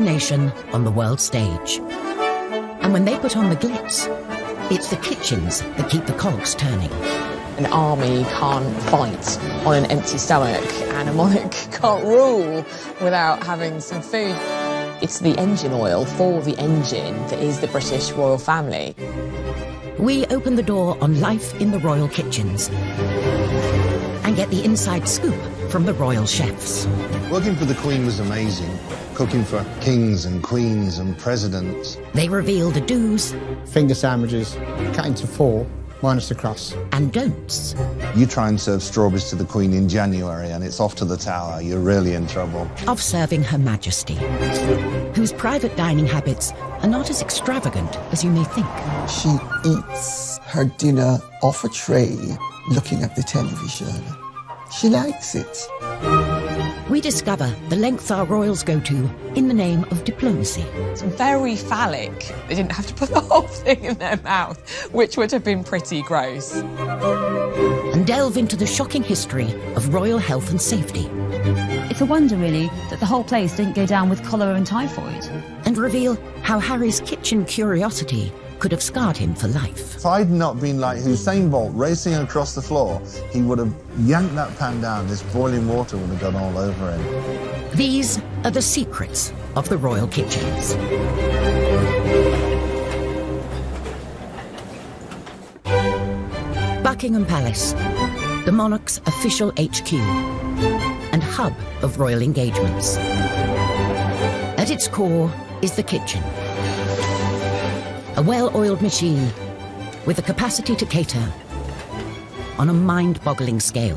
nation on the world stage. And when they put on the glitz, it's the kitchens that keep the cogs turning. An army can't fight on an empty stomach, and a monarch can't rule without having some food. It's the engine oil for the engine that is the British royal family. We open the door on life in the royal kitchens and get the inside scoop from the royal chefs. Working for the Queen was amazing. Cooking for kings and queens and presidents. They reveal the do's. Finger sandwiches, cut into 4, minus the crust. And don'ts. You try and serve strawberries to the Queen in January and it's off to the Tower. You're really in trouble. Of serving Her Majesty, whose private dining habits are not as extravagant as you may think. She eats her dinner off a tray, looking at the television. She likes it. We discover the lengths our royals go to in the name of diplomacy. It's very phallic. They didn't have to put the whole thing in their mouth, which would have been pretty gross. And delve into the shocking history of royal health and safety. It's a wonder, really, that the whole place didn't go down with cholera and typhoid. And reveal how Harry's kitchen curiosity could have scarred him for life. If I'd not been like Usain Bolt racing across the floor, he would have yanked that pan down. This boiling water would have gone all over him. These are the secrets of the royal kitchens. Buckingham Palace, the monarch's official HQ and hub of royal engagements. At its core is the kitchen. A well-oiled machine with the capacity to cater on a mind-boggling scale.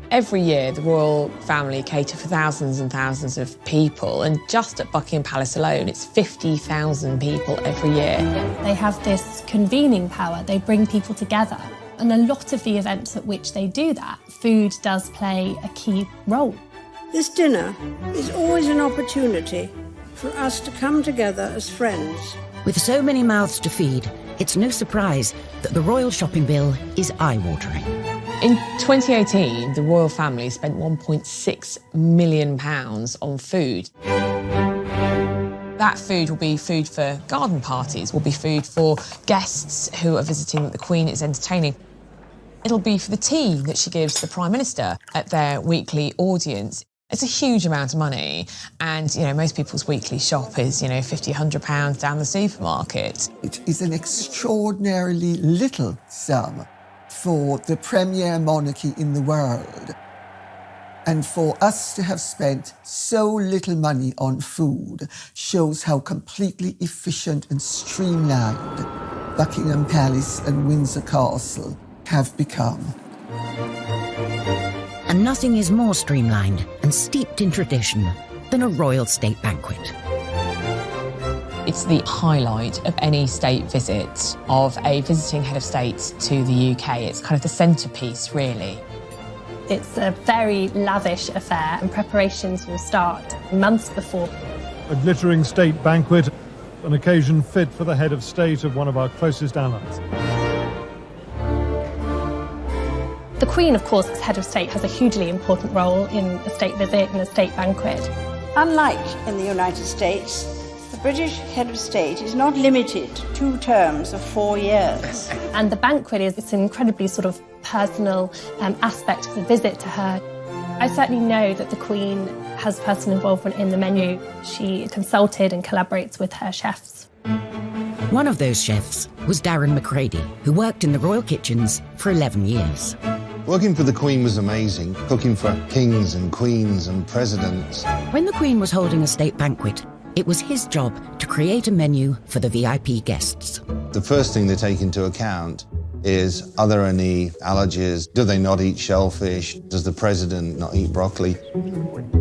Every year, the royal family cater for thousands and thousands of people, and just at Buckingham Palace alone, it's 50,000 people every year. They have this convening power. They bring people together. And a lot of the events at which they do that, food does play a key role. This dinner is always an opportunity for us to come together as friends. With so many mouths to feed, it's no surprise that the royal shopping bill is eye-watering. In 2018, the royal family spent £1.6 million on food. That food will be food for garden parties, will be food for guests who are visiting that the Queen is entertaining. It'll be for the tea that she gives the Prime Minister at their weekly audience. It's a huge amount of money, and, you know, most people's weekly shop is, you know, £50, £100 down the supermarket. It is an extraordinarily little sum for the premier monarchy in the world. And for us to have spent so little money on food shows how completely efficient and streamlined Buckingham Palace and Windsor Castle have become. And nothing is more streamlined and steeped in tradition than a royal state banquet. It's the highlight of any state visit of a visiting head of state to the UK. It's kind of the centrepiece, really. It's a very lavish affair, and preparations will start months before. A glittering state banquet, an occasion fit for the head of state of one of our closest allies. The Queen, of course, as head of state, has a hugely important role in a state visit and a state banquet. Unlike in the United States, the British head of state is not limited to 2 terms of 4 years. And the banquet is an incredibly sort of personal aspect of the visit to her. I certainly know that the Queen has personal involvement in the menu. She consulted and collaborates with her chefs. One of those chefs was Darren McCready, who worked in the royal kitchens for 11 years. Working for the Queen was amazing. Cooking for kings and queens and presidents. When the Queen was holding a state banquet, it was his job to create a menu for the VIP guests. The first thing they take into account is, are there any allergies? Do they not eat shellfish? Does the president not eat broccoli?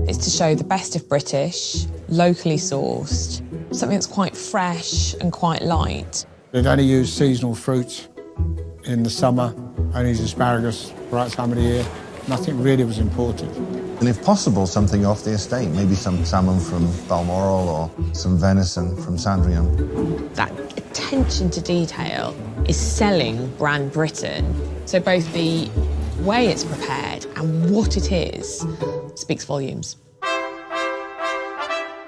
It's to show the best of British, locally sourced, something that's quite fresh and quite light. They'd only use seasonal fruit in the summer, only use asparagus the right time of the year. Nothing really was imported. And if possible, something off the estate, maybe some salmon from Balmoral or some venison from Sandringham. That attention to detail is selling brand Britain. So both the way it's prepared and what it is speaks volumes.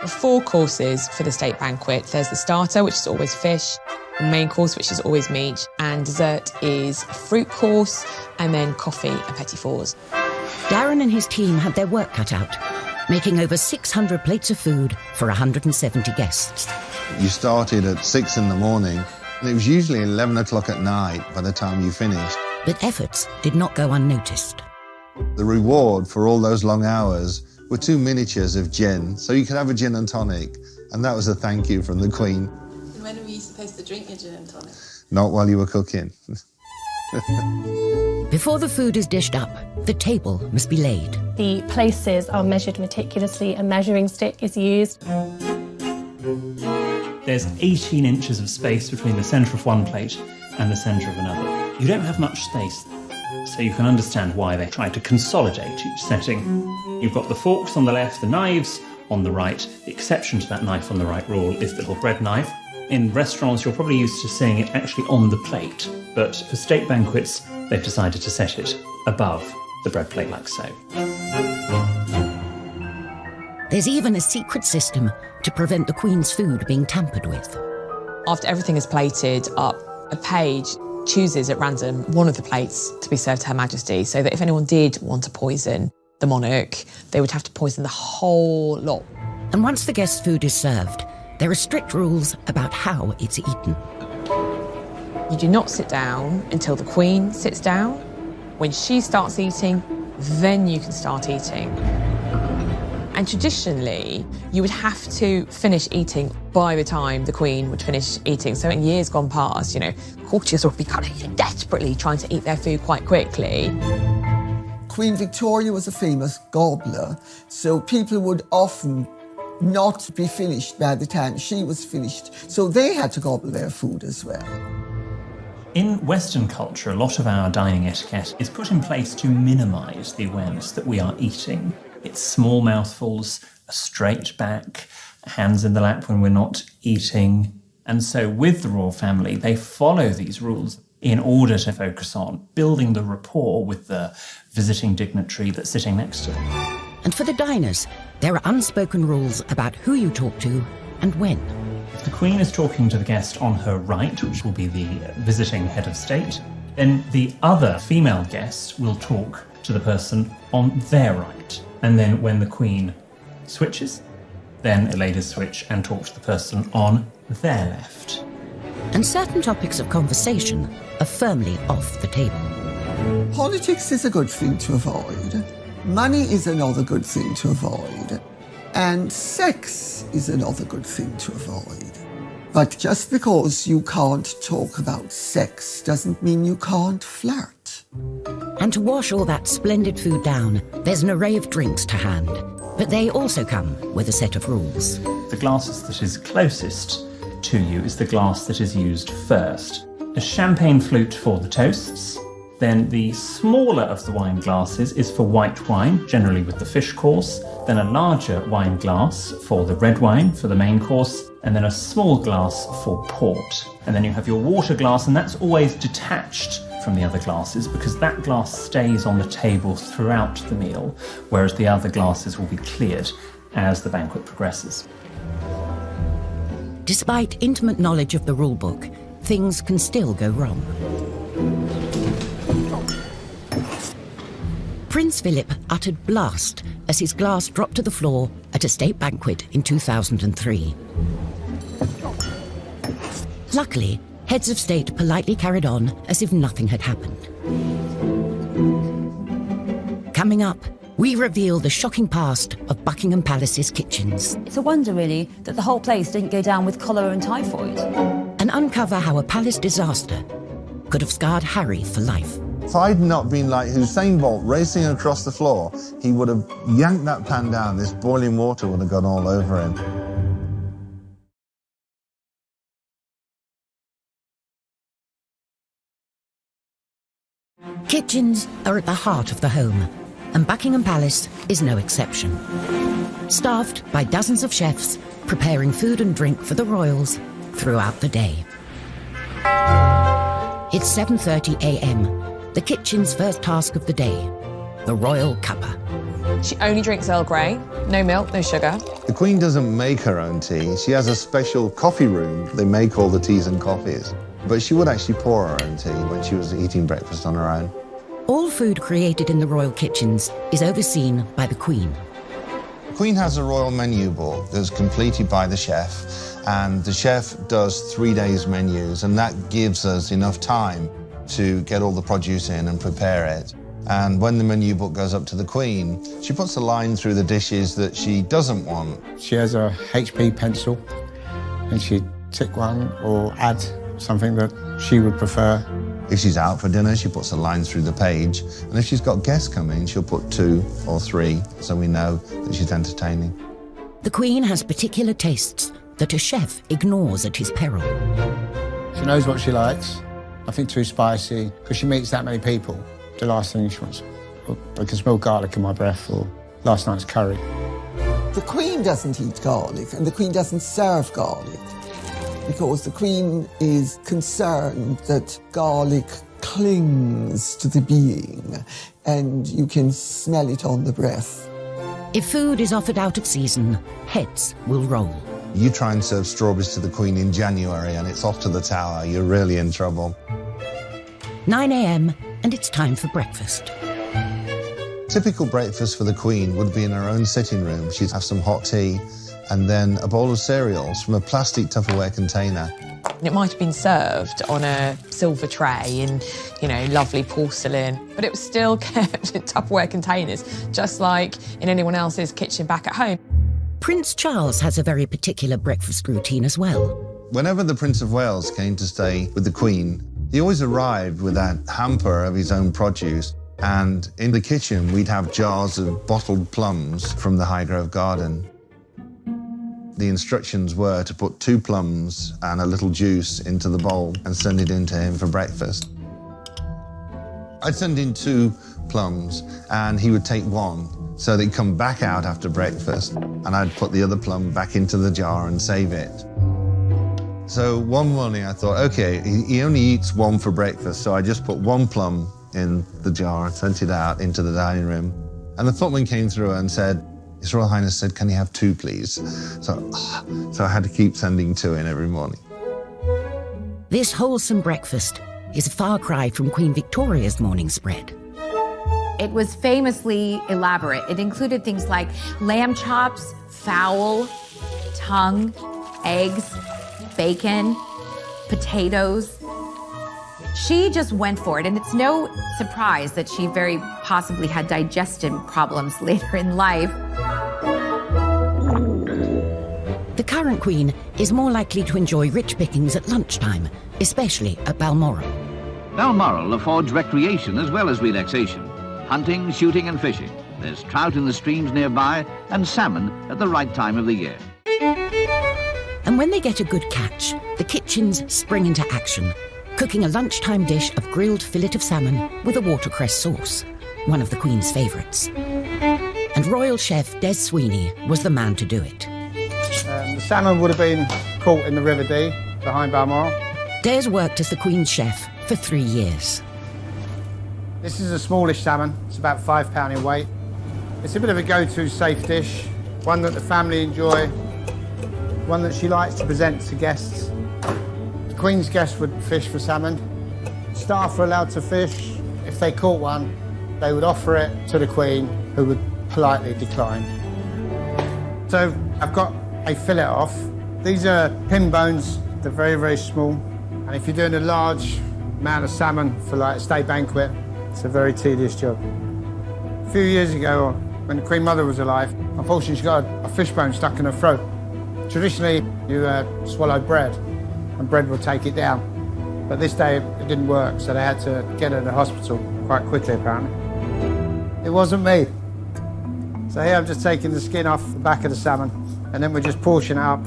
The 4 courses for the state banquet. There's the starter, which is always fish, the main course, which is always meat, and dessert is a fruit course, and then coffee and petit fours. Darren and his team had their work cut out, making over 600 plates of food for 170 guests. You started at 6 in the morning, and it was usually 11 o'clock at night by the time you finished. But efforts did not go unnoticed. The reward for all those long hours were 2 miniatures of gin, so you could have a gin and tonic, and that was a thank you from the Queen. And when were you supposed to drink your gin and tonic? Not while you were cooking. Before the food is dished up, the table must be laid. The places are measured meticulously, a measuring stick is used. There's 18 inches of space between the centre of one plate and the centre of another. You don't have much space, so you can understand why they try to consolidate each setting. You've got the forks on the left, the knives on the right. The exception to that knife on the right rule is the little bread knife. In restaurants, you're probably used to seeing it actually on the plate, but for state banquets, they've decided to set it above the bread plate like so. There's even a secret system to prevent the Queen's food being tampered with. After everything is plated up, a page chooses at random one of the plates to be served to Her Majesty, so that if anyone did want to poison the monarch, they would have to poison the whole lot. And once the guest's food is served, there are strict rules about how it's eaten. You do not sit down until the Queen sits down. When she starts eating, then you can start eating. And traditionally, you would have to finish eating by the time the Queen would finish eating. So in years gone past, courtiers would be kind of desperately trying to eat their food quite quickly. Queen Victoria was a famous gobbler, so people would often not be finished by the time she was finished. So they had to gobble their food as well. In Western culture, a lot of our dining etiquette is put in place to minimise the awareness that we are eating. It's small mouthfuls, a straight back, hands in the lap when we're not eating. And so with the royal family, they follow these rules in order to focus on building the rapport with the visiting dignitary that's sitting next to them. And for the diners, there are unspoken rules about who you talk to and when. If the Queen is talking to the guest on her right, which will be the visiting head of state, then the other female guest will talk to the person on their right. And then when the Queen switches, then ladies switch and talk to the person on their left. And certain topics of conversation are firmly off the table. Politics is a good thing to avoid. Money is another good thing to avoid. And sex is another good thing to avoid. But just because you can't talk about sex doesn't mean you can't flirt. And to wash all that splendid food down, there's an array of drinks to hand. But they also come with a set of rules. The glasses that is closest to you is the glass that is used first. A champagne flute for the toasts. Then the smaller of the wine glasses is for white wine, generally with the fish course. Then a larger wine glass for the red wine, for the main course. And then a small glass for port. And then you have your water glass, and that's always detached from the other glasses because that glass stays on the table throughout the meal, whereas the other glasses will be cleared as the banquet progresses. Despite intimate knowledge of the rulebook, things can still go wrong. Prince Philip uttered blast as his glass dropped to the floor at a state banquet in 2003. Luckily, heads of state politely carried on as if nothing had happened. Coming up, we reveal the shocking past of Buckingham Palace's kitchens. It's a wonder, really, that the whole place didn't go down with cholera and typhoid. And uncover how a palace disaster could have scarred Harry for life. If I'd not been like Usain Bolt racing across the floor, he would have yanked that pan down. This boiling water would have gone all over him. Kitchens are at the heart of the home, and Buckingham Palace is no exception. Staffed by dozens of chefs preparing food and drink for the royals throughout the day. It's 7:30 a.m., the kitchen's first task of the day, the royal cuppa. She only drinks Earl Grey, no milk, no sugar. The Queen doesn't make her own tea. She has a special coffee room. They make all the teas and coffees. But she would actually pour her own tea when she was eating breakfast on her own. All food created in the royal kitchens is overseen by the Queen. The Queen has a royal menu book that's completed by the chef, and the chef does 3 days menus, and that gives us enough time to get all the produce in and prepare it. And when the menu book goes up to the Queen, she puts a line through the dishes that she doesn't want. She has a HP pencil, and she'd tick one or add something that she would prefer. If she's out for dinner, she puts a line through the page, and if she's got guests coming, she'll put 2 or 3, so we know that she's entertaining. The Queen has particular tastes that a chef ignores at his peril. She knows what she likes, nothing too spicy, because she meets that many people. The last thing she wants, I can smell garlic in my breath, or last night's curry. The Queen doesn't eat garlic, and the Queen doesn't serve garlic, because the Queen is concerned that garlic clings to the being, and you can smell it on the breath. If food is offered out of season, heads will roll. You try and serve strawberries to the Queen in January and it's off to the tower, you're really in trouble. 9 a.m. and it's time for breakfast. Typical breakfast for the Queen would be in her own sitting room. She'd have some hot tea and then a bowl of cereals from a plastic Tupperware container. It might have been served on a silver tray in, lovely porcelain, but it was still kept in Tupperware containers, just like in anyone else's kitchen back at home. Prince Charles has a very particular breakfast routine as well. Whenever the Prince of Wales came to stay with the Queen, he always arrived with that hamper of his own produce, and in the kitchen we'd have jars of bottled plums from the Highgrove Garden. The instructions were to put 2 plums and a little juice into the bowl and send it in to him for breakfast. I'd send in 2 plums and he would take 1, so they'd come back out after breakfast, and I'd put the other plum back into the jar and save it. So one morning I thought, okay, he only eats 1 for breakfast, so I just put 1 plum in the jar and sent it out into the dining room. And the footman came through and said, His Royal Highness said, can you have 2, please? So I had to keep sending 2 in every morning. This wholesome breakfast is a far cry from Queen Victoria's morning spread. It was famously elaborate. It included things like lamb chops, fowl, tongue, eggs, bacon, potatoes. She just went for it, and it's no surprise that she very possibly had digestive problems later in life. The current Queen is more likely to enjoy rich pickings at lunchtime, especially at Balmoral. Balmoral affords recreation as well as relaxation. Hunting, shooting and fishing. There's trout in the streams nearby and salmon at the right time of the year. And when they get a good catch, the kitchens spring into action, cooking a lunchtime dish of grilled fillet of salmon with a watercress sauce, one of the Queen's favourites. And royal chef Des Sweeney was the man to do it. The salmon would have been caught in the River Dee behind Balmoral. Des worked as the Queen's chef for 3 years. This is a smallish salmon. It's about £5 in weight. It's a bit of a go-to safe dish, one that the family enjoy, one that she likes to present to guests. The Queen's guests would fish for salmon. Staff were allowed to fish. If they caught one, they would offer it to the Queen, who would politely decline. So I've got a fillet off. These are pin bones. They're very, very small. And if you're doing a large amount of salmon for like a state banquet, it's a very tedious job. A few years ago, when the Queen Mother was alive, unfortunately she got a fish bone stuck in her throat. Traditionally, you swallow bread, and bread will take it down. But this day, it didn't work, so they had to get her to the hospital quite quickly, apparently. It wasn't me. So here I'm just taking the skin off the back of the salmon, and then we're just portioning it up.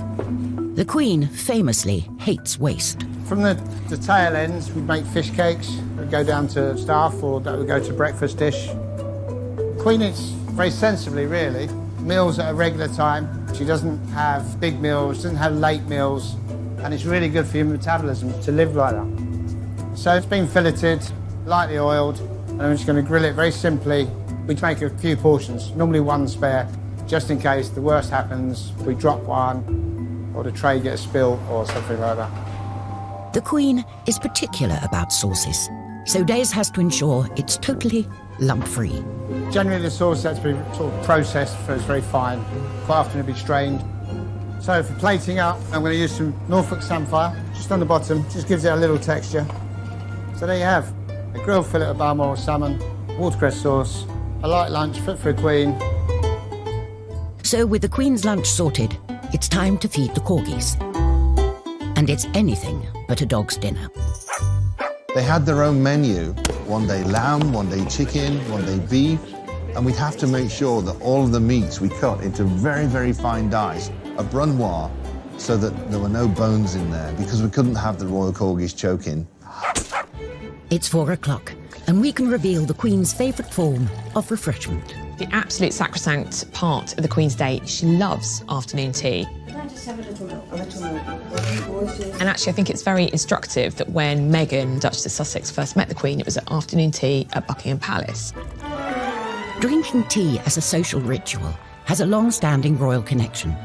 The Queen famously hates waste. From the tail ends, we'd make fish cakes that would go down to staff, or that would go to breakfast dish. Queen eats very sensibly, really. Meals at a regular time. She doesn't have big meals, doesn't have late meals, and it's really good for your metabolism to live like that. So it's been filleted, lightly oiled, and I'm just going to grill it very simply We'd make a few portions, normally one spare, just in case the worst happens, we drop one, or the tray gets spilled, or something like that. The Queen is particular about sauces, so Days has to ensure it's totally lump-free. Generally, the sauce has to be sort of processed so it's very fine. Quite often it'll be strained. So for plating up, I'm going to use some Norfolk Samphire, just on the bottom, just gives it a little texture. So there you have a grilled fillet of Balmoral salmon, watercress sauce, a light lunch fit for a Queen. So with the Queen's lunch sorted, it's time to feed the corgis. And it's anything but a dog's dinner. They had their own menu. One day lamb, one day chicken, one day beef. And we'd have to make sure that all of the meats we cut into very, very fine dice, a brunoise, so that there were no bones in there, because we couldn't have the royal corgis choking. It's 4 o'clock, and we can reveal the Queen's favourite form of refreshment. The absolute sacrosanct part of the Queen's day, she loves afternoon tea. Can I just have a little milk? And actually, I think it's very instructive that when Meghan, Duchess of Sussex, first met the Queen, it was at afternoon tea at Buckingham Palace. Drinking tea as a social ritual has a long-standing royal connection.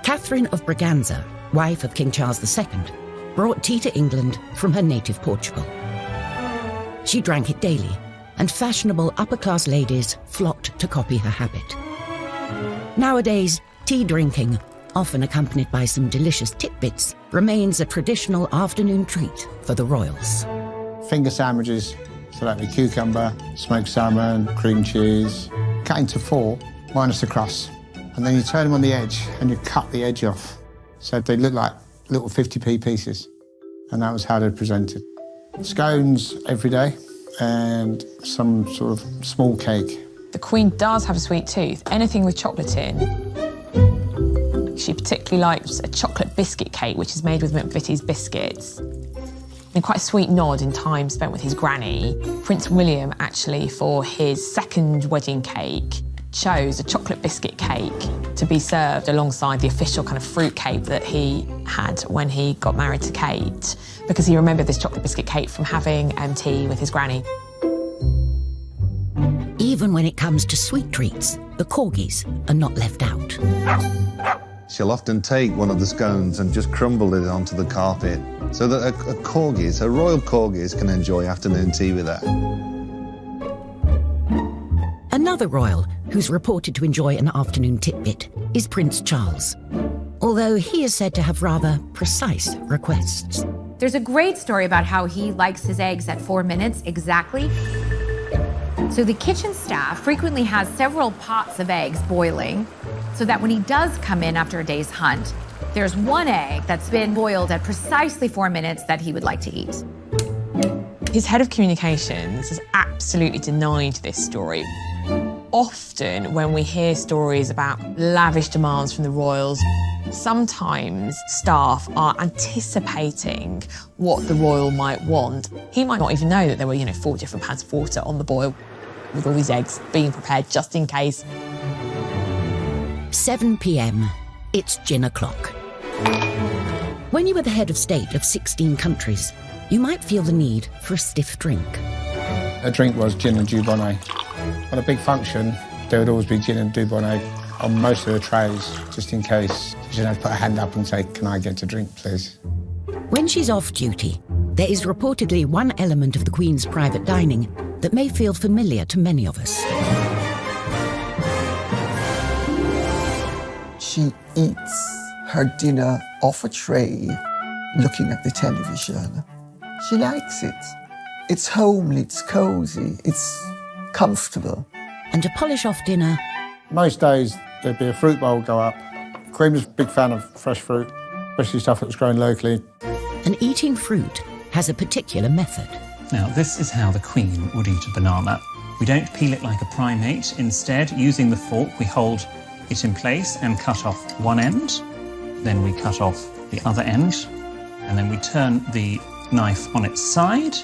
Catherine of Braganza, wife of King Charles II, brought tea to England from her native Portugal. She drank it daily, and fashionable upper-class ladies flocked to copy her habit. Nowadays, tea drinking, often accompanied by some delicious tidbits, remains a traditional afternoon treat for the royals. Finger sandwiches, so that'd be cucumber, smoked salmon, cream cheese, cut into 4, minus the crust. And then you turn them on the edge and you cut the edge off. So they look like little 50p pieces. And that was how they're presented. Scones every day and some sort of small cake. The Queen does have a sweet tooth. Anything with chocolate in. She particularly likes a chocolate biscuit cake, which is made with McVitie's biscuits. And quite a sweet nod in time spent with his granny. Prince William, actually, for his second wedding cake, chose a chocolate biscuit cake to be served alongside the official kind of fruit cake that he had when he got married to Kate, because he remembered this chocolate biscuit cake from having tea with his granny. Even when it comes to sweet treats, the corgis are not left out. She'll often take one of the scones and just crumble it onto the carpet so that her royal corgis can enjoy afternoon tea with her. Another royal who's reported to enjoy an afternoon tidbit is Prince Charles, although he is said to have rather precise requests. There's a great story about how he likes his eggs at 4 minutes exactly. So the kitchen staff frequently has several pots of eggs boiling, so that when he does come in after a day's hunt, there's one egg that's been boiled at precisely 4 minutes that he would like to eat. His head of communications has absolutely denied this story. Often when we hear stories about lavish demands from the royals, sometimes staff are anticipating what the royal might want. He might not even know that there were, 4 different pans of water on the boil with all these eggs being prepared just in case. 7 p.m, it's gin o'clock. When you are the head of state of 16 countries, you might feel the need for a stiff drink. A drink was gin and Dubonnet. On a big function, there would always be gin and Dubonnet on most of the trays, just in case. You should have to put a hand up and say, "Can I get a drink, please?" When she's off duty, there is reportedly one element of the Queen's private dining that may feel familiar to many of us. She eats her dinner off a tray, looking at the television. She likes it. It's homely, it's cosy, it's comfortable. And to polish off dinner... Most days, there'd be a fruit bowl go up. Queen was a big fan of fresh fruit, especially stuff that was grown locally. And eating fruit has a particular method. Now, this is how the Queen would eat a banana. We don't peel it like a primate. Instead, using the fork, we hold it in place and cut off one end. Then we cut off the other end. And then we turn the knife on its side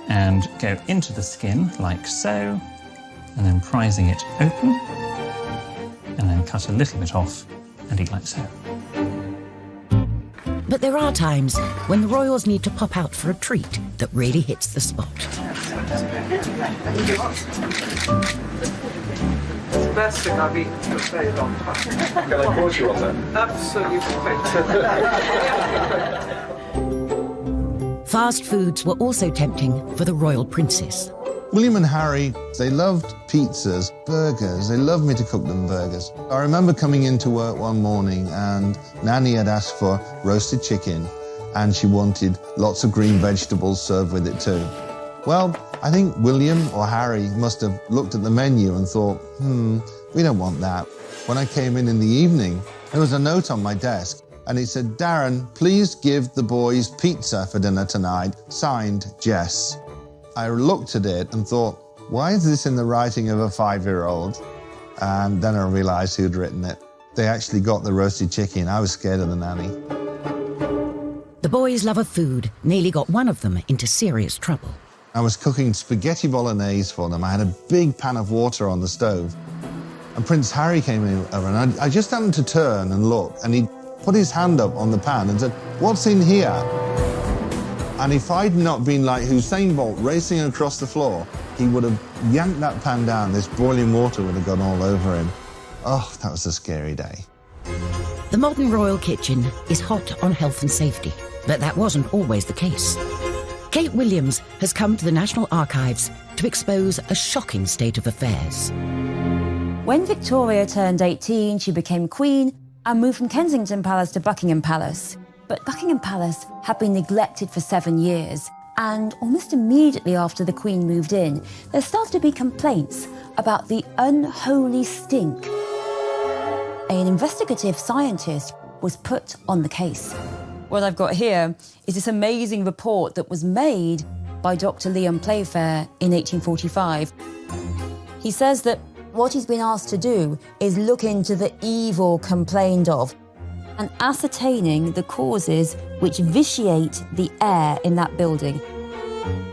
and go into the skin like so, and then prising it open, and then cut a little bit off and eat like so. But there are times when the royals need to pop out for a treat that really hits the spot. It's the best thing I've eaten for a very long time. Can I pause you on that? Absolutely. Fast foods were also tempting for the royal princess. William and Harry, they loved pizzas, burgers. They loved me to cook them burgers. I remember coming into work one morning and Nanny had asked for roasted chicken and she wanted lots of green vegetables served with it too. Well, I think William or Harry must have looked at the menu and thought, we don't want that. When I came in the evening, there was a note on my desk and it said, Darren, please give the boys pizza for dinner tonight, signed Jess. I looked at it and thought, why is this in the writing of a 5-year-old? And then I realised who'd written it. They actually got the roasted chicken. I was scared of the nanny. The boys' love of food nearly got one of them into serious trouble. I was cooking spaghetti bolognese for them. I had a big pan of water on the stove. And Prince Harry came over and I just happened to turn and look and he put his hand up on the pan and said, what's in here? And if I'd not been like Usain Bolt racing across the floor, he would have yanked that pan down. This boiling water would have gone all over him. Oh, that was a scary day. The modern royal kitchen is hot on health and safety, but that wasn't always the case. Kate Williams has come to the National Archives to expose a shocking state of affairs. When Victoria turned 18, she became queen and moved from Kensington Palace to Buckingham Palace. But Buckingham Palace had been neglected for 7 years, and almost immediately after the Queen moved in, there started to be complaints about the unholy stink. An investigative scientist was put on the case. What I've got here is this amazing report that was made by Dr. Liam Playfair in 1845. He says that what he's been asked to do is look into the evil complained of and ascertaining the causes which vitiate the air in that building.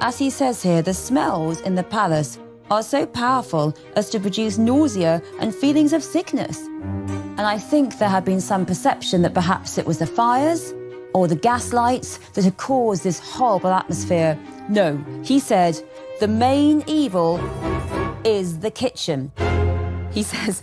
As he says here, the smells in the palace are so powerful as to produce nausea and feelings of sickness. And I think there had been some perception that perhaps it was the fires or the gas lights that had caused this horrible atmosphere. No, he said, the main evil is the kitchen. He says,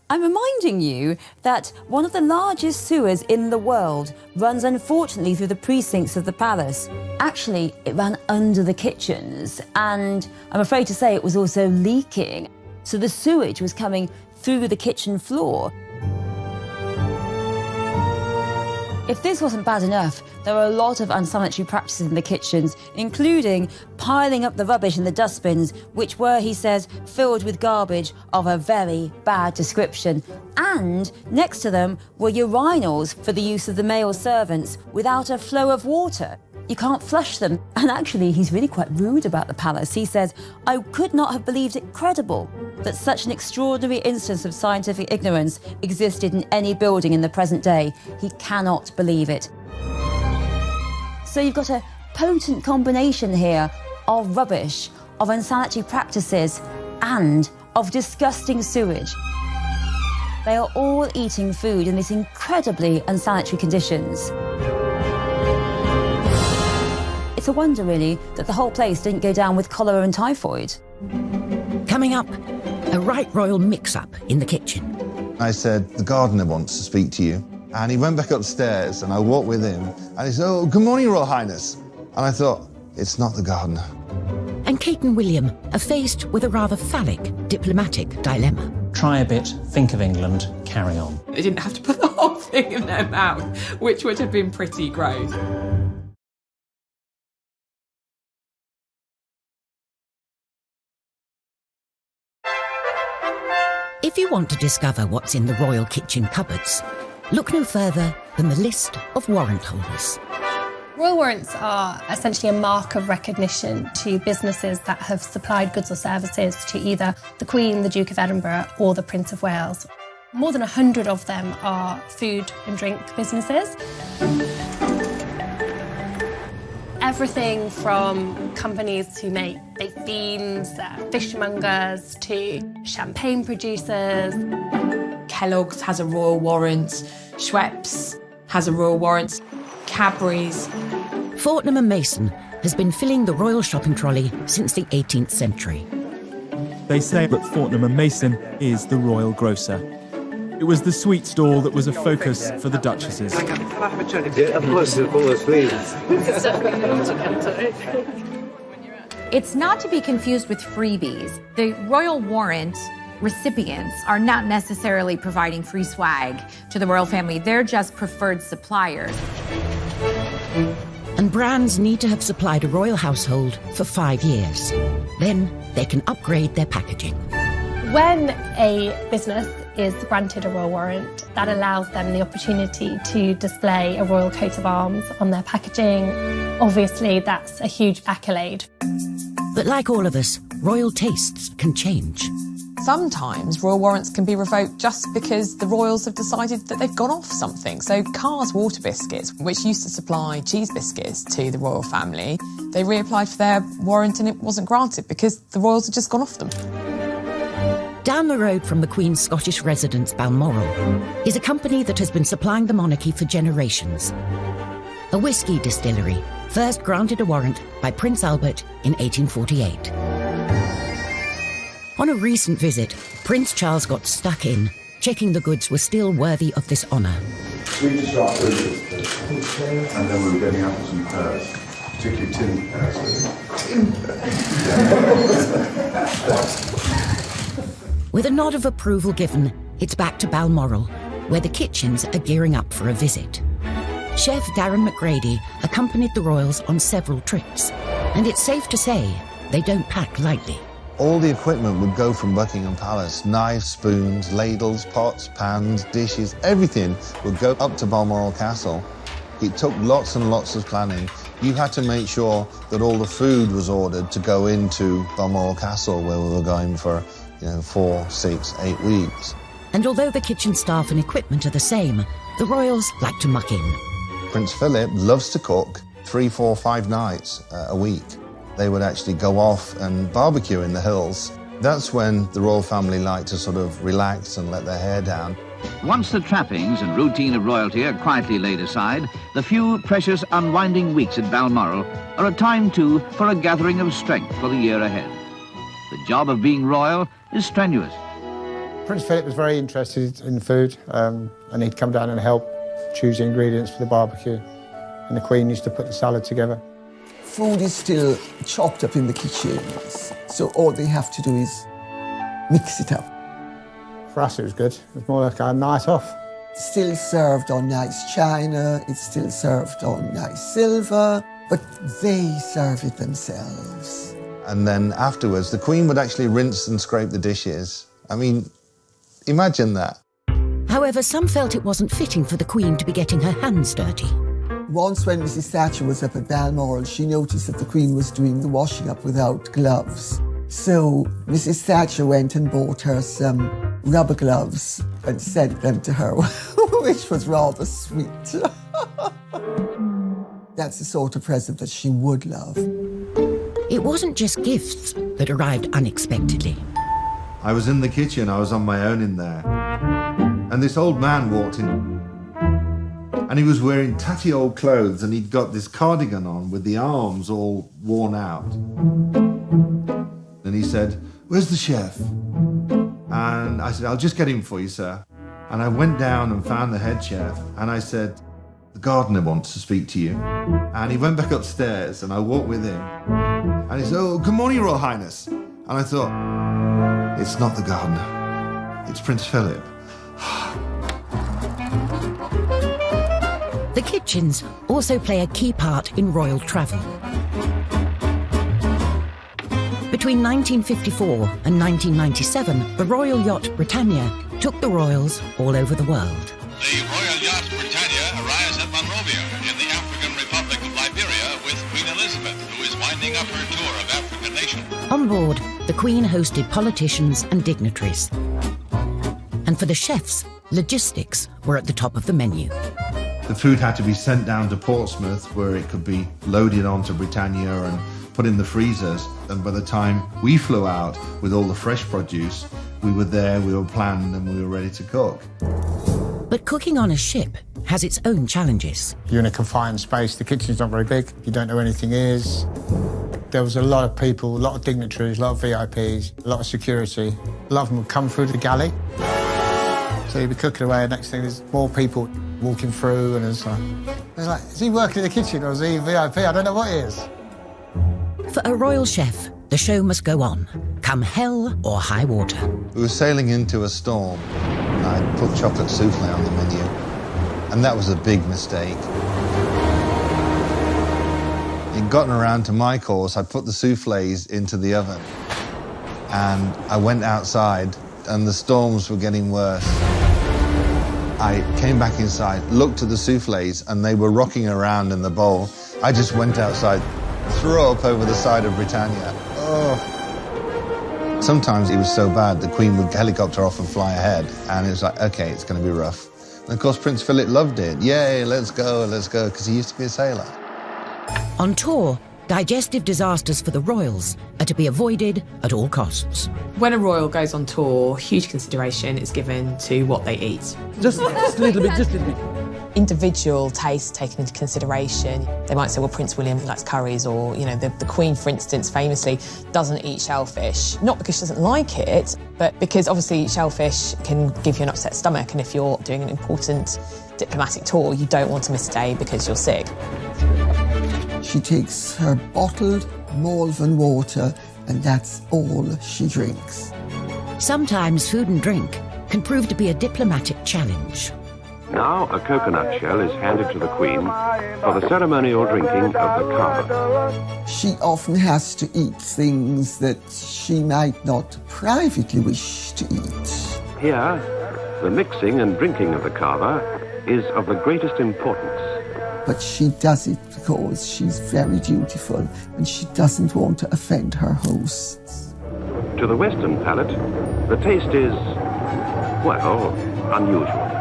I'm reminding you that one of the largest sewers in the world runs unfortunately through the precincts of the palace. Actually, it ran under the kitchens, and I'm afraid to say it was also leaking. So the sewage was coming through the kitchen floor. If this wasn't bad enough, there were a lot of unsanitary practices in the kitchens, including piling up the rubbish in the dustbins, which were, he says, filled with garbage of a very bad description. And next to them were urinals for the use of the male servants without a flow of water. You can't flush them. And actually, he's really quite rude about the palace. He says, I could not have believed it credible that such an extraordinary instance of scientific ignorance existed in any building in the present day. He cannot believe it. So you've got a potent combination here of rubbish, of unsanitary practices, and of disgusting sewage. They are all eating food in these incredibly unsanitary conditions. It's a wonder, really, that the whole place didn't go down with cholera and typhoid. Coming up, a right royal mix-up in the kitchen. I said, the gardener wants to speak to you. And he went back upstairs and I walked with him and he said, oh, good morning, Royal Highness. And I thought, it's not the gardener. And Kate and William are faced with a rather phallic diplomatic dilemma. Try a bit, think of England, carry on. They didn't have to put the whole thing in their mouth, which would have been pretty gross. If you want to discover what's in the royal kitchen cupboards, look no further than the list of warrant holders. Royal warrants are essentially a mark of recognition to businesses that have supplied goods or services to either the Queen, the Duke of Edinburgh, or the Prince of Wales. More than 100 of them are food and drink businesses. Everything from companies who make baked beans, fishmongers, to champagne producers. Kellogg's has a royal warrant, Schweppes has a royal warrant, Cadbury's. Fortnum & Mason has been filling the royal shopping trolley since the 18th century. They say that Fortnum & Mason is the royal grocer. It was the sweet stall that was a focus for the duchesses. Can I have a cherry? Yeah, of course, please. It's not to be confused with freebies. The royal warrant recipients are not necessarily providing free swag to the royal family. They're just preferred suppliers. And brands need to have supplied a royal household for 5 years. Then they can upgrade their packaging. When a business is granted a royal warrant, that allows them the opportunity to display a royal coat of arms on their packaging. Obviously, that's a huge accolade. But like all of us, royal tastes can change. Sometimes royal warrants can be revoked just because the royals have decided that they've gone off something. So Carr's Water Biscuits, which used to supply cheese biscuits to the royal family, they reapplied for their warrant and it wasn't granted because the royals had just gone off them. Down the road from the Queen's Scottish residence, Balmoral, is a company that has been supplying the monarchy for generations. A whisky distillery, first granted a warrant by Prince Albert in 1848. On a recent visit, Prince Charles got stuck in, checking the goods were still worthy of this honour. We just dropped and then we were getting apples and pears, particularly tin pears. With a nod of approval given, it's back to Balmoral, where the kitchens are gearing up for a visit. Chef Darren McGrady accompanied the royals on several trips, and it's safe to say they don't pack lightly. All the equipment would go from Buckingham Palace. Knives, spoons, ladles, pots, pans, dishes, everything would go up to Balmoral Castle. It took lots and lots of planning. You had to make sure that all the food was ordered to go into Balmoral Castle, where we were going for 4, 6, 8 weeks. And although the kitchen staff and equipment are the same, the royals like to muck in. Prince Philip loves to cook 3, 4, 5 nights a week. They would actually go off and barbecue in the hills. That's when the royal family liked to sort of relax and let their hair down. Once the trappings and routine of royalty are quietly laid aside, the few precious unwinding weeks at Balmoral are a time too for a gathering of strength for the year ahead. The job of being royal is strenuous. Prince Philip was very interested in food, and he'd come down and help choose the ingredients for the barbecue. And the Queen used to put the salad together. Food is still chopped up in the kitchens, so all they have to do is mix it up. For us, it was good. It was more like a night off. It's still served on nice china, it's still served on nice silver, but they serve it themselves. And then afterwards, the Queen would actually rinse and scrape the dishes. I mean, imagine that. However, some felt it wasn't fitting for the Queen to be getting her hands dirty. Once when Mrs. Thatcher was up at Balmoral, she noticed that the Queen was doing the washing up without gloves. So Mrs. Thatcher went and bought her some rubber gloves and sent them to her, which was rather sweet. That's the sort of present that she would love. It wasn't just gifts that arrived unexpectedly. I was in the kitchen, I was on my own in there. And this old man walked in. And he was wearing tatty old clothes and he'd got this cardigan on with the arms all worn out. And he said, "Where's the chef?" And I said, "I'll just get him for you, sir." And I went down and found the head chef and I said, "The gardener wants to speak to you." And he went back upstairs and I walked with him. And he said, "Oh, good morning, Royal Highness." And I thought, it's not the gardener, it's Prince Philip. The kitchens also play a key part in royal travel. Between 1954 and 1997, the royal yacht Britannia took the royals all over the world. The royal yacht Britannia arrives at Monrovia in the African Republic of Liberia with Queen Elizabeth, who is winding up her tour of African nations. On board, the Queen hosted politicians and dignitaries. And for the chefs, logistics were at the top of the menu. The food had to be sent down to Portsmouth where it could be loaded onto Britannia and put in the freezers. And by the time we flew out with all the fresh produce, we were there, we were planned and we were ready to cook. But cooking on a ship has its own challenges. You're in a confined space, the kitchen's not very big, you don't know where anything is. There was a lot of people, a lot of dignitaries, a lot of VIPs, a lot of security. A lot of them would come through the galley. So you'd be cooking away, and next thing there's more people walking through, and it's like, is he working in the kitchen or is he VIP? I don't know what he is. For a royal chef, the show must go on, come hell or high water. We were sailing into a storm. I put chocolate souffle on the menu, and that was a big mistake. It'd gotten around to my course. I put the soufflés into the oven, and I went outside, and the storms were getting worse. I came back inside, looked at the soufflés, and they were rocking around in the bowl. I just went outside, threw up over the side of Britannia. Oh. Sometimes it was so bad, the Queen would helicopter off and fly ahead, and it was like, okay, it's going to be rough. And of course, Prince Philip loved it. Yay, let's go, because he used to be a sailor. On tour, digestive disasters for the royals are to be avoided at all costs. When a royal goes on tour, huge consideration is given to what they eat. Just a little bit, just a little bit. Individual taste taken into consideration. They might say, well, Prince William likes curries, or, you know, the Queen, for instance, famously doesn't eat shellfish. Not because she doesn't like it, but because obviously shellfish can give you an upset stomach, and if you're doing an important diplomatic tour, you don't want to miss a day because you're sick. She takes her bottled Malvern water, and that's all she drinks. Sometimes food and drink can prove to be a diplomatic challenge. Now a coconut shell is handed to the Queen for the ceremonial drinking of the cava. She often has to eat things that she might not privately wish to eat. Here, the mixing and drinking of the cava is of the greatest importance. But she does it because she's very dutiful and she doesn't want to offend her hosts. To the Western palate, the taste is, well, unusual.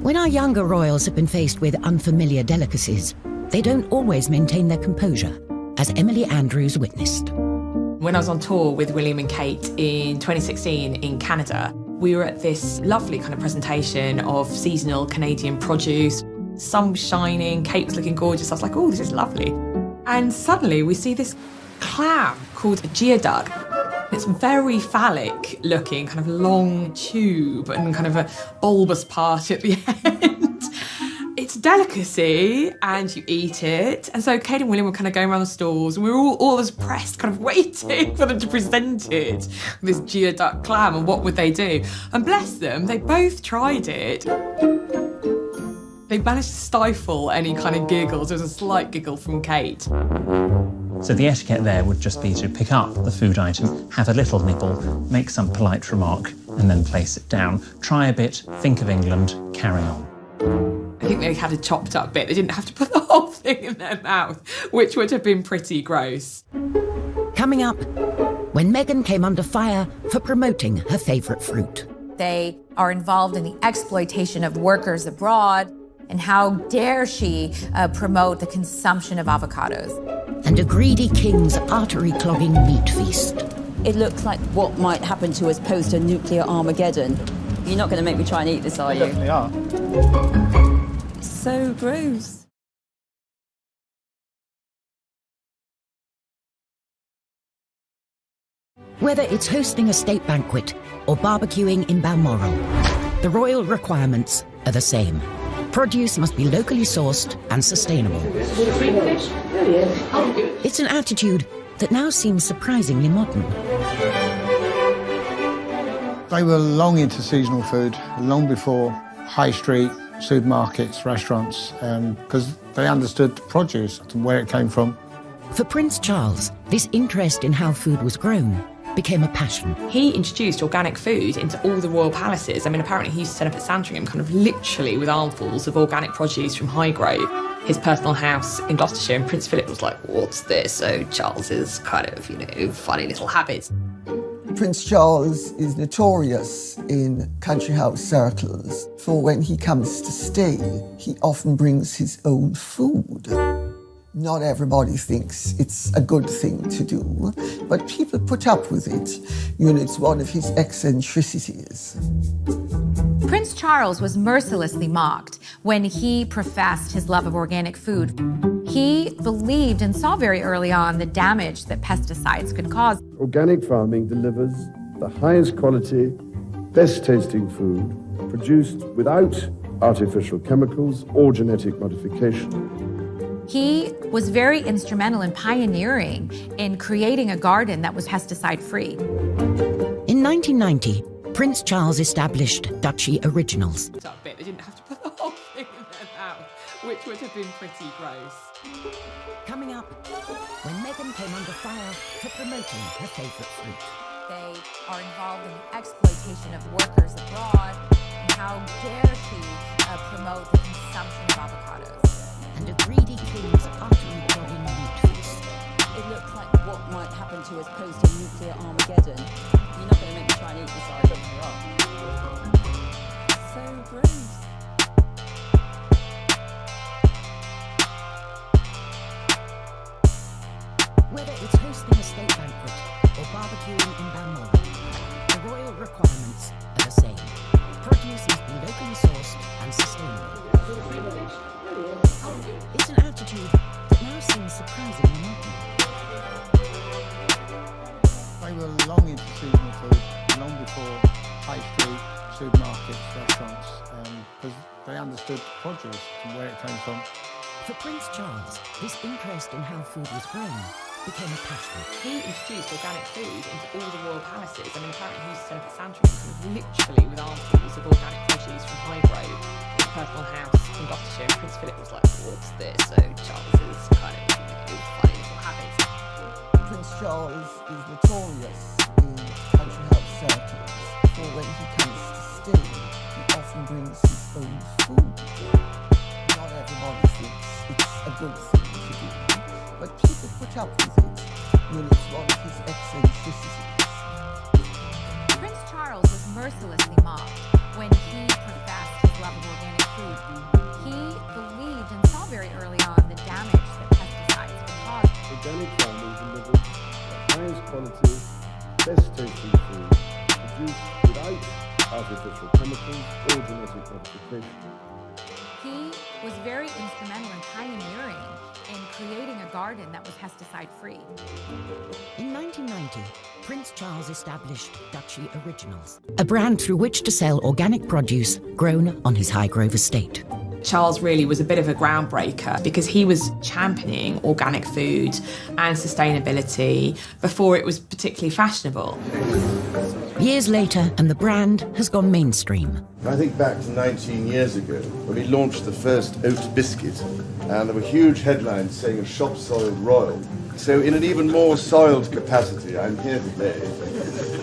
When our younger royals have been faced with unfamiliar delicacies, they don't always maintain their composure, as Emily Andrews witnessed. When I was on tour with William and Kate in 2016 in Canada, we were at this lovely kind of presentation of seasonal Canadian produce. Sun was shining, Kate was looking gorgeous. I was like, oh, this is lovely. And suddenly we see this clam called a geoduck. It's very phallic looking, kind of long tube and kind of a bulbous part at the end. It's a delicacy and you eat it. And so Kate and William were kind of going around the stalls and we were all as pressed, kind of waiting for them to present it, this geoduck clam, and what would they do? And bless them, they both tried it. They managed to stifle any kind of giggles. There was a slight giggle from Kate. So the etiquette there would just be to pick up the food item, have a little nibble, make some polite remark, and then place it down. Try a bit, think of England, carry on. I think they had a chopped up bit. They didn't have to put the whole thing in their mouth, which would have been pretty gross. Coming up, when Meghan came under fire for promoting her favourite fruit. They are involved in the exploitation of workers abroad, and how dare she promote the consumption of avocados. And a greedy king's artery-clogging meat feast. It looks like what might happen to us post a nuclear Armageddon. You're not going to make me try and eat this, are you? Definitely are. It's so gross. Whether it's hosting a state banquet or barbecuing in Balmoral, the royal requirements are the same. Produce must be locally sourced and sustainable. It's an attitude that now seems surprisingly modern. They were long into seasonal food, long before high street, supermarkets, restaurants, because they understood the produce and where it came from. For Prince Charles, this interest in how food was grown became a passion. He introduced organic food into all the royal palaces. I mean, apparently he used to turn up at Sandringham kind of literally with armfuls of organic produce from Highgrove, his personal house in Gloucestershire, and Prince Philip was like, what's this? So Charles's kind of, funny little habits. Prince Charles is notorious in country house circles for when he comes to stay, he often brings his own food. Not everybody thinks it's a good thing to do, but people put up with it. It's one of his eccentricities. Prince Charles was mercilessly mocked when he professed his love of organic food. He believed and saw very early on the damage that pesticides could cause. Organic farming delivers the highest quality, best tasting food produced without artificial chemicals or genetic modification. He was very instrumental in pioneering in creating a garden that was pesticide-free. In 1990, Prince Charles established Duchy Originals. They didn't have to put the whole thing in their mouth, which would have been pretty gross. Coming up, when Meghan came under fire for promoting her favourite fruit. They are involved in the exploitation of workers abroad, and how dare she promote the consumption of avocados. And a greedy king's utterly prodding meat feast. It looks like what might happen to us post a nuclear Armageddon. You're not going to make me try and eat this, are you? So gross. Whether it's hosting a state banquet or barbecuing in Balmoral, the royal requirements are the same. Produce must be locally sourced and sustainable. It's an attitude that now seems surprisingly modern. They were long into seasonal food, long before high street, supermarkets, restaurants, because they understood produce and where it came from. For Prince Charles, this interest in how food was grown became a passion. He introduced organic food into all the royal palaces. I mean, apparently he used to turn up at Sandringham literally with armfuls of organic produce from Highgrove, his personal house in Gloucestershire. Prince Philip was like, what's this? So Charles is kind of, funny little habits. Prince Charles is notorious in country house circles for when he comes to stay, he often brings his own food. Not everybody thinks it's a good thing to do, but people put up with it when it's one of his eccentricities. Prince Charles was mercilessly mocked when he professed his love of organic food. He believed and saw very early on the damage that pesticides could cause. Organic farming delivers the highest quality, best tasting food produced without artificial chemicals or genetic modification. He was very instrumental in pioneering in creating a garden that was pesticide-free. In 1990, Prince Charles established Duchy Originals, a brand through which to sell organic produce grown on his Highgrove estate. Charles really was a bit of a groundbreaker because he was championing organic food and sustainability before it was particularly fashionable. Years later, and the brand has gone mainstream. I think back to 19 years ago when we launched the first oat biscuit, and there were huge headlines saying a shop soiled royal. So in an even more soiled capacity, I'm here today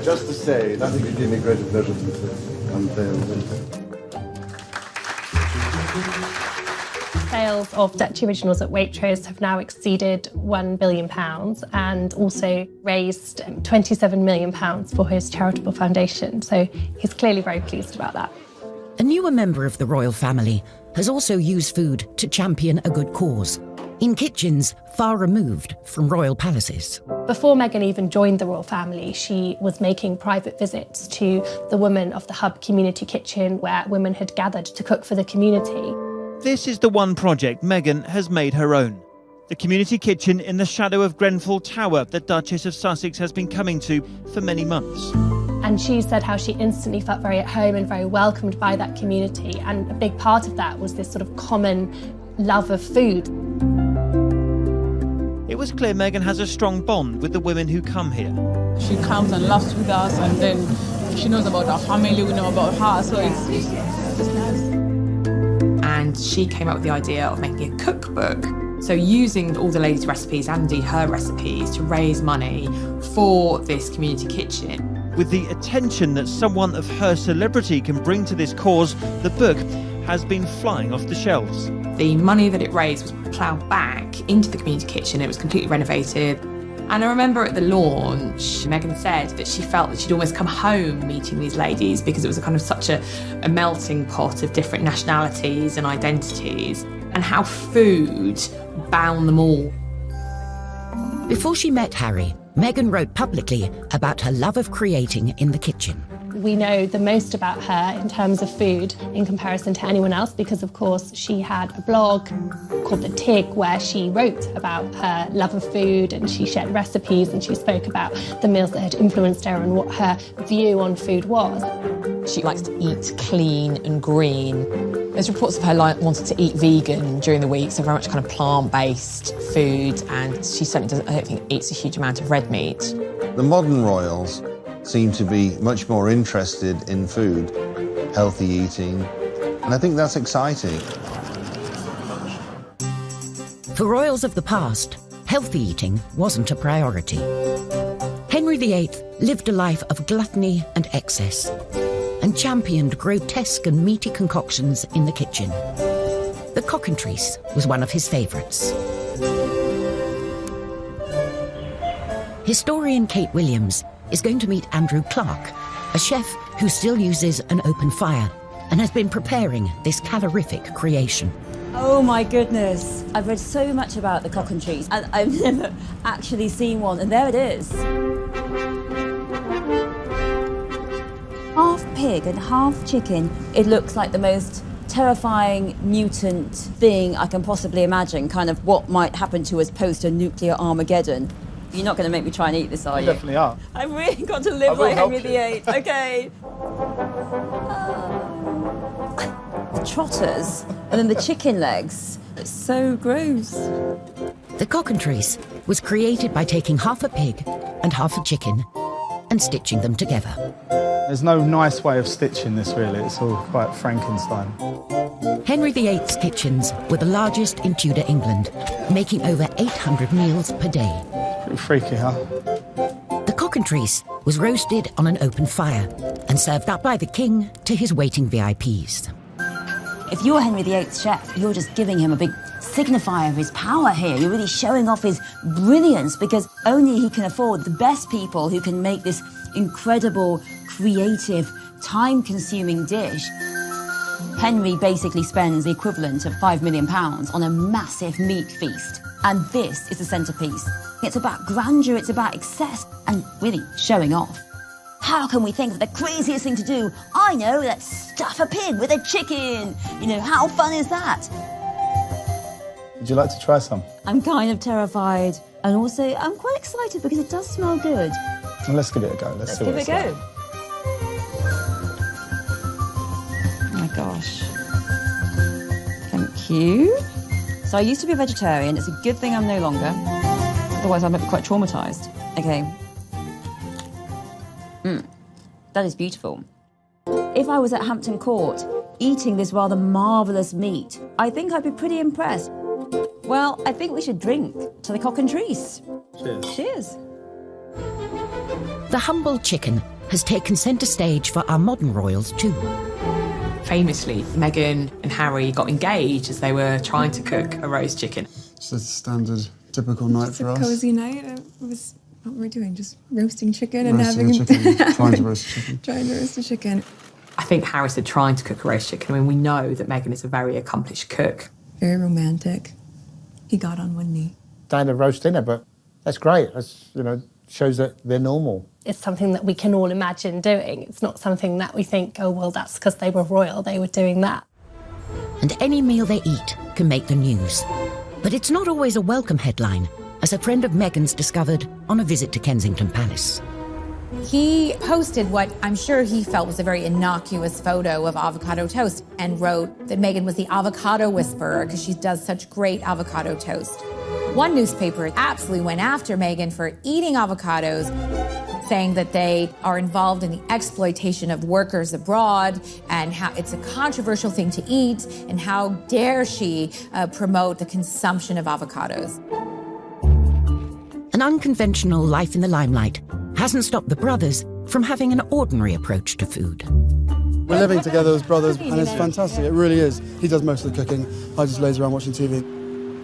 just to say nothing could give me greater pleasure than to unveil this. Sales of Duchy Originals at Waitrose have now exceeded £1 billion and also raised £27 million for his charitable foundation. So he's clearly very pleased about that. A newer member of the royal family has also used food to champion a good cause, in kitchens far removed from royal palaces. Before Meghan even joined the royal family, she was making private visits to the women of the Hub community kitchen where women had gathered to cook for the community. This is the one project Meghan has made her own. The community kitchen in the shadow of Grenfell Tower that Duchess of Sussex has been coming to for many months. And she said how she instantly felt very at home and very welcomed by that community. And a big part of that was this sort of common love of food. It was clear Meghan has a strong bond with the women who come here. She comes and laughs with us, and then she knows about our family, we know about her, so it's nice. And she came up with the idea of making a cookbook. So using all the ladies' recipes and indeed her recipes to raise money for this community kitchen. With the attention that someone of her celebrity can bring to this cause, the book has been flying off the shelves. The money that it raised was ploughed back into the community kitchen. It was completely renovated. And I remember at the launch, Meghan said that she felt that she'd almost come home meeting these ladies because it was a kind of such a melting pot of different nationalities and identities, and how food bound them all. Before she met Harry, Meghan wrote publicly about her love of creating in the kitchen. We know the most about her in terms of food in comparison to anyone else because, of course, she had a blog called The Tig where she wrote about her love of food and she shared recipes and she spoke about the meals that had influenced her and what her view on food was. She likes to eat clean and green. There's reports of her wanting to eat vegan during the week, so very much kind of plant-based food, and she certainly doesn't, I don't think, eats a huge amount of red meat. The modern royals seem to be much more interested in food, healthy eating, and I think that's exciting. For royals of the past, healthy eating wasn't a priority. Henry VIII lived a life of gluttony and excess, and championed grotesque and meaty concoctions in the kitchen. The cockentrice was one of his favourites. Historian Kate Williams is going to meet Andrew Clark, a chef who still uses an open fire and has been preparing this calorific creation. Oh my goodness. I've read so much about the cockentrice and I've never actually seen one, and there it is. Half pig and half chicken. It looks like the most terrifying mutant thing I can possibly imagine, kind of what might happen to us post a nuclear Armageddon. You're not going to make me try and eat this, are you? Definitely are. I've really got to live like Henry VIII. Okay. The trotters and then the chicken legs. It's so gross. The cockentrice was created by taking half a pig and half a chicken and stitching them together. There's no nice way of stitching this, really. It's all quite Frankenstein. Henry VIII's kitchens were the largest in Tudor England, making over 800 meals per day. Pretty freaky, huh? The cockentrice was roasted on an open fire and served up by the king to his waiting VIPs. If you're Henry VIII's chef, you're just giving him a big signifier of his power here. You're really showing off his brilliance because only he can afford the best people who can make this incredible, creative, time-consuming dish. Henry basically spends the equivalent of £5 million on a massive meat feast. And this is the centrepiece. It's about grandeur, it's about excess, and really showing off. How can we think of the craziest thing to do? I know, let's stuff a pig with a chicken. You know, how fun is that? Would you like to try some? I'm kind of terrified. And also, I'm quite excited because it does smell good. Well, let's give it a go. Let's see what it's like. Give it a go. Oh my gosh. Thank you. So I used to be a vegetarian. It's a good thing I'm no longer. Otherwise, I might be quite traumatised. Okay. That is beautiful. If I was at Hampton Court eating this rather marvellous meat, I think I'd be pretty impressed. Well, I think we should drink to the cockentrice. Cheers. Cheers. The humble chicken has taken centre stage for our modern royals too. Famously, Meghan and Harry got engaged as they were trying to cook a roast chicken. It's a standard, typical night for us. It's a cosy night. It was what were we doing? Just roasting chicken and Roasting having a chicken. Trying to roast a chicken. Trying to roast a chicken. I think Harry said trying to cook a roast chicken. I mean, we know that Meghan is a very accomplished cook. Very romantic. He got on one knee. Standard roast dinner, but that's great. That's, you know, shows that they're normal. It's something that we can all imagine doing. It's not something that we think, oh, well, that's because they were royal, they were doing that. And any meal they eat can make the news. But it's not always a welcome headline, as a friend of Meghan's discovered on a visit to Kensington Palace. He posted what I'm sure he felt was a very innocuous photo of avocado toast and wrote that Meghan was the avocado whisperer because she does such great avocado toast. One newspaper absolutely went after Meghan for eating avocados, saying that they are involved in the exploitation of workers abroad and how it's a controversial thing to eat and how dare she promote the consumption of avocados. An unconventional life in the limelight hasn't stopped the brothers from having an ordinary approach to food. We're living together as brothers, and it's fantastic. It really is. He does most of the cooking. I just laze around watching TV.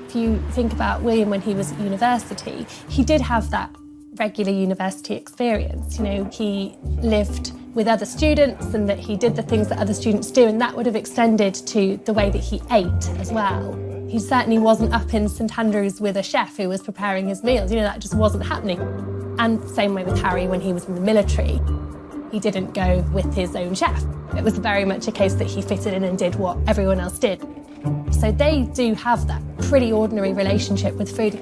If you think about William when he was at university, he did have that regular university experience. You know, he lived with other students and that he did the things that other students do, and that would have extended to the way that he ate as well. He certainly wasn't up in St Andrews with a chef who was preparing his meals. You know, that just wasn't happening. And same way with Harry when he was in the military. He didn't go with his own chef. It was very much a case that he fitted in and did what everyone else did. So they do have that pretty ordinary relationship with food.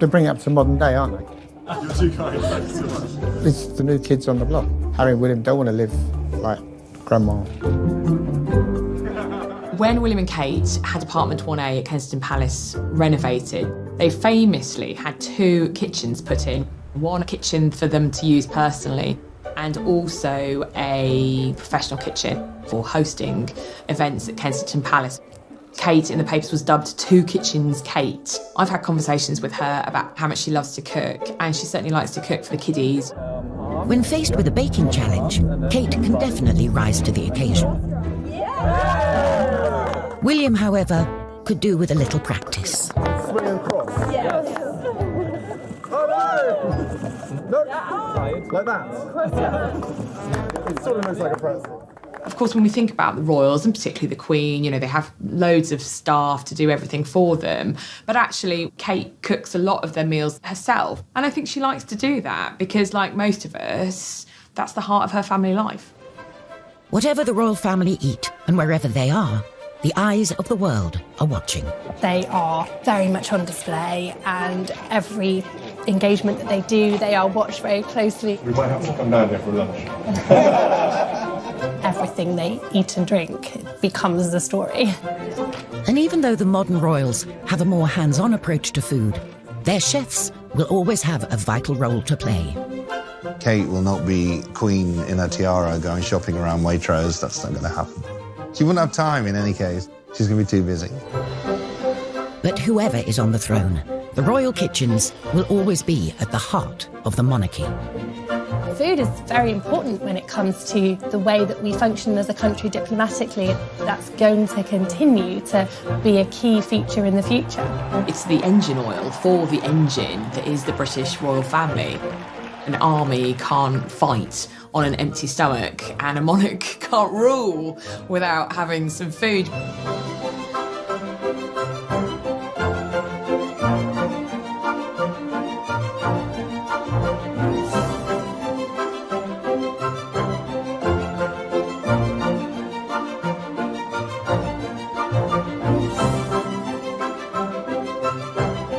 They bring it up to modern day, aren't they? You're too kind, thanks so much. It's the new kids on the block. Harry and William don't want to live like Grandma. When William and Kate had apartment 1A at Kensington Palace renovated, they famously had 2 kitchens put in. One kitchen for them to use personally, and also a professional kitchen for hosting events at Kensington Palace. Kate in the papers was dubbed 2 Kitchens Kate. I've had conversations with her about how much she loves to cook, and she certainly likes to cook for the kiddies. When faced with a baking challenge, Kate can definitely rise to the occasion. William, however, could do with a little practice. Swing and cross. Yes. Oh no! Look, like that. It sort of looks like a pretzel. Of course, when we think about the royals, and particularly the Queen, you know, they have loads of staff to do everything for them. But actually, Kate cooks a lot of their meals herself. And I think she likes to do that because, like most of us, that's the heart of her family life. Whatever the royal family eat, and wherever they are, the eyes of the world are watching. They are very much on display, and every engagement that they do, they are watched very closely. We might have to come down there for lunch. Everything they eat and drink becomes the story. And even though the modern royals have a more hands-on approach to food, their chefs will always have a vital role to play. Kate will not be queen in a tiara going shopping around Waitrose. That's not going to happen. She wouldn't have time in any case. She's going to be too busy. But whoever is on the throne, the royal kitchens will always be at the heart of the monarchy. Food is very important when it comes to the way that we function as a country diplomatically. That's going to continue to be a key feature in the future. It's the engine oil for the engine that is the British royal family. An army can't fight on an empty stomach, and a monarch can't rule without having some food.